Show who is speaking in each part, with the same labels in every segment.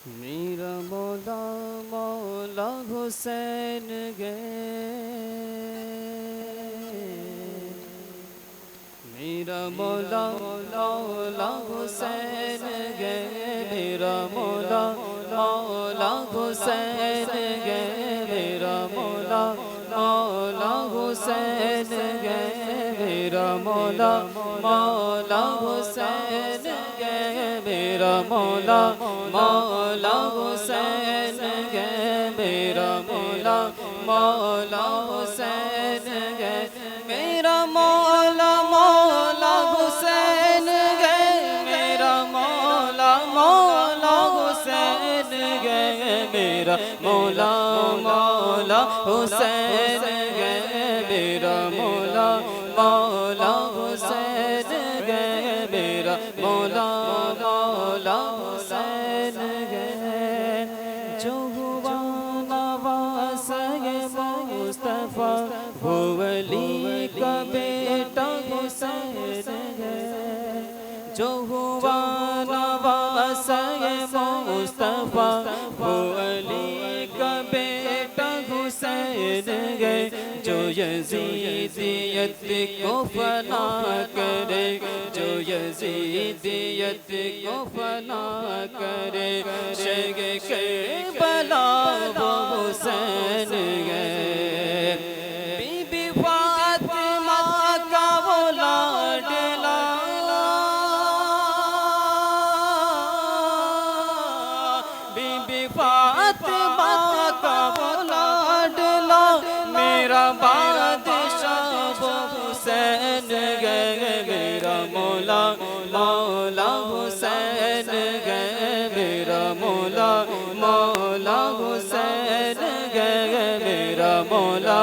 Speaker 1: میرا مولا مولا حسین گئے، میرا مولا مولا حسین گئے، میرا مولا مولا حسین گئے، میرا مولا مولا حسین گئے، میرا مولا مولا حسین گئے، میرا مولا مولا حسین گئے، میرا مولا مولا حسین گئے، میرا مولا مولا حسین گئے، میرا مولا مولا حسین گئے، میرا مولا مولا حسین گئے، میرا مولا مولا حسین گئے، میرا مولا مولا حسین گئے، جو ہوا نواسہ مصطفیٰ وہ ولی کا بیٹا حسین ہے، جو ہوا نواسہ مصطفیٰ وہ ولی کا بیٹا حسین ہے، جو یزیدیت کو فنا کرے، جو یزیدیت کو فنا کرے، شیخ کربلا وہ حسین ہے، بی بی فاطمہ کا وہ لاڈلا، بی بی فاطمہ کا وہ لاڈلا، میرا بادشاہ وہ حسین گئے، میرا مولا مولا حسین گئے، میرا مولا مولا حسین گئے، میرا مولا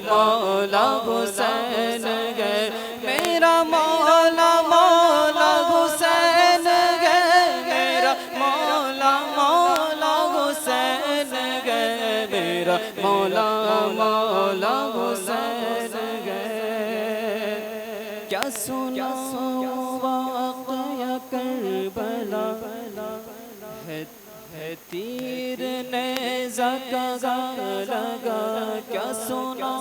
Speaker 1: مولا حسین گئے، میرا مولا مولا حسین گئے، میرا مولا مولا حسین گئے، میرا مولا مولا حسین گئے، کیا سنا واقعہ کربلا ہے تیر نیزہ کا لگا، کیا سنا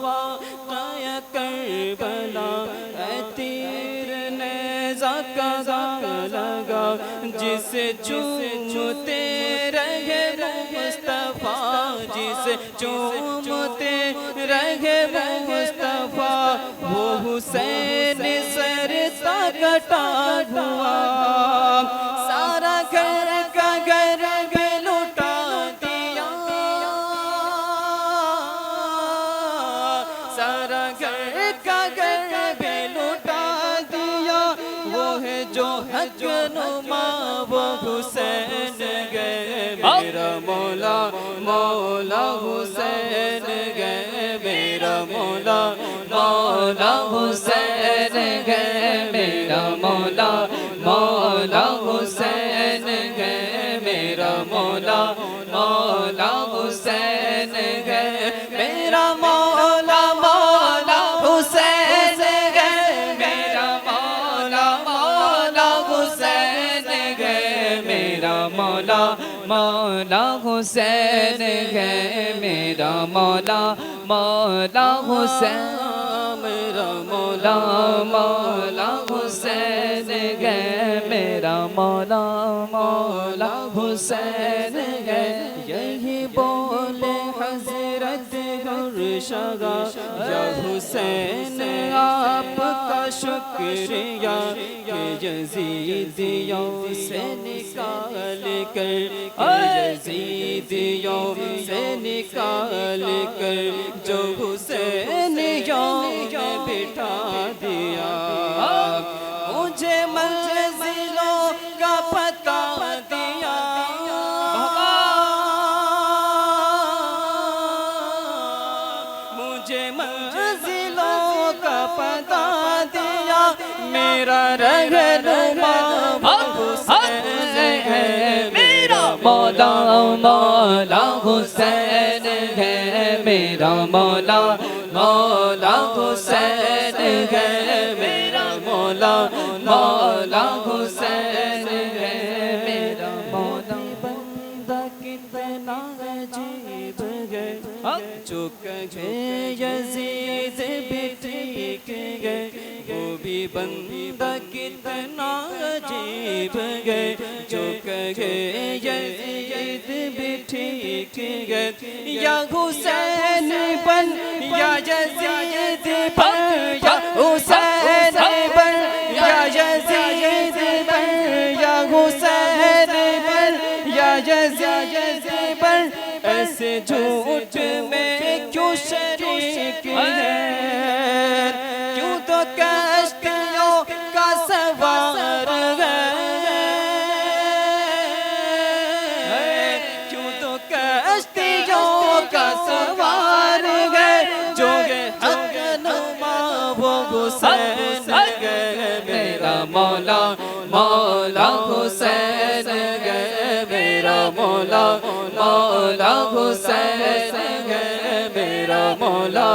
Speaker 1: واقعہ کربلا ہے تیر نیزہ کا لگا، جسے چومتے رہے مصطفیٰ، جسے چومتے رہے مصطفیٰ، وہ حسین سر تک کٹا ہوا، سارا گھر کا گھر بھی لٹا دیا، سارا گھر کا گھر بھی لٹا دیا، وہ ہے جو حق نما وہ حسین گئے، میرا مولا مولا حسین گئے، میرا مولا مولا حسین گئے، میرا مولا مولا حسین گئے، میرا مولا مولا حسین گئے، میرا مولا مولا حسین گئے، میرا مولا مولا حسین گئے، میرا مولا مولا حسین گئے، میرا مولا مولا حسین، میرا مولا مولا حسین گئے، میرا مولا مولا حسین گئے، یہی بولے حضرت گرشگا، یا حسین آپ کا شکریہ کہ یزیدیوں سے نکال کر، یزیدیوں سے نکال کر جو حسینیوں میں بٹھا دیا، مجھے منزلوں کا پتہ دیا، مجھے منزلوں کا پتہ دیا، میرا رہنما حسین ہے، میرا مولا مولا حسین ہے، میرا مولا مولا حسین ہے، میرا مولا مولا حسین ہے، میرا مولا جو کہے یزید بھی ٹھیک ہے وہ بھی بندہ کتنا عجیب ہے جو کہے یزید بھی ٹھیک ہے یا حسین بن یا یزید بن یا حسین بن یا یزید بن یا حسین بن یا یزید بن ایسے جھوٹ میں کیوں شریک ہے کیوں تو کشتیوں کا سوار ہے کیوں تو کشتیوں کا سوار ہے جو حق نما وہ حسین ہے میرا مولا مولا حسین ہے میرا مولا مولا حسین ہے میرا مولا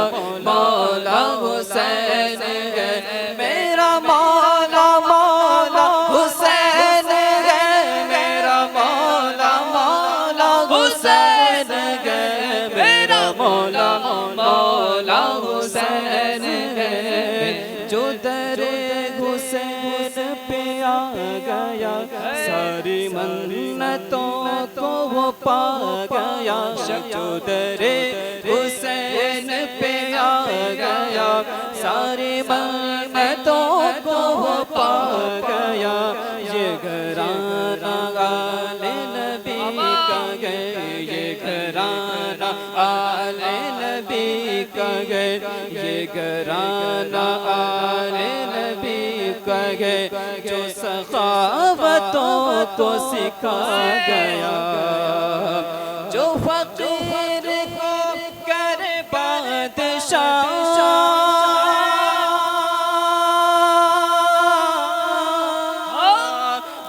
Speaker 1: مولا حسین ہے میرا مولا مولا حسین ہے میرا مولا مولا حسین ہے میرا مولا مولا حسین ہے جو در حسین پہ آ گیا ساری منتوں کو وہ پا گیا جو در حسین پہ آ گیا ساری منتوں کو وہ پا گیا یہ گھرانہ آل نبی کا گئے یہ گھرانہ آل نبی کا گئے یہ گھرانہ آل نبی کا گئے جو سخاوتوں کو سکھا گیا جو فقیر کو کرے بادشاہ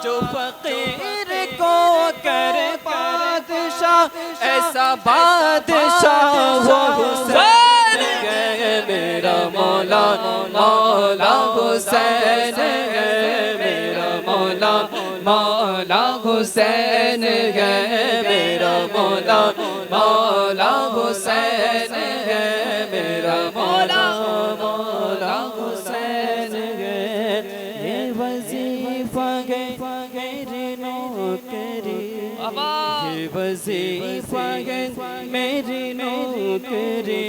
Speaker 1: جو فقیر کو کرے بادشاہ ایسا بادشاہ وہ حسین ہے میرا مولا مولا حسین ہے میرا مولا مولا حسین ہے میرا مولا مولا حسین ہے میرا مولا مولا حسین ہے یہ وظیفہ ہے میری نوکری یہ وظیفہ ہے میری نوکری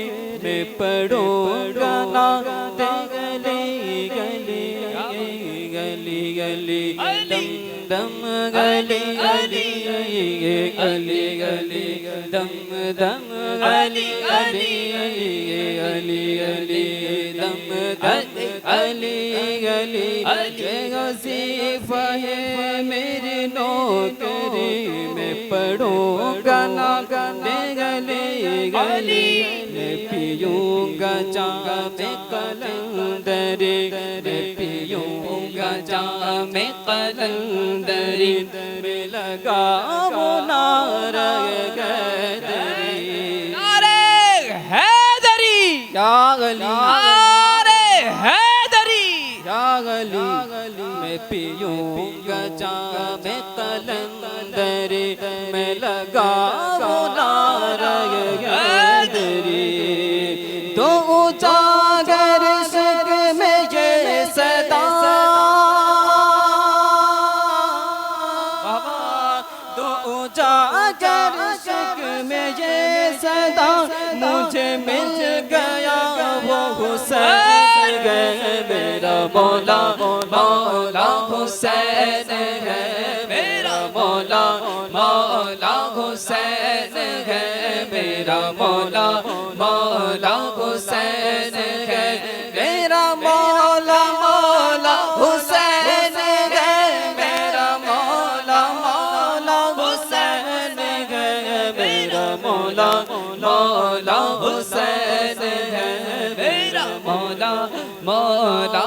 Speaker 1: میں پڑھوں گا نعت گلی گلی گلی گلی دم دم گلی گلی گلی گلی دم دم گلی گلی گلی گلی دم دم گلی گلی یہ وظیفہ ہے میری نوکری میں پڑھوں گا نعت گلی گلی میں پیوں گا جام قلندری میں پیوں گا جام قلندری میں لگاؤں نعرہ حیدری نعرہ حیدری یا غلی نعرہ حیدری یا غلی میں پیوں گا جام قلندری میں لگاؤں نعرہ حیدری تو اجاگر عشق میں یہ صدا تو اجاگر عشق میں یہ صدا مجھے مل گیا وہ حسین ہے میرا مولا مولا حسین ہے میرا مولا مولا حسین ہے میرا مولا مولا حسین ہے میرا مولا مولا حسین ہے میرا مولا مولا حسین ہے میرا مولا مولا حسین ہے میرا مولا مولا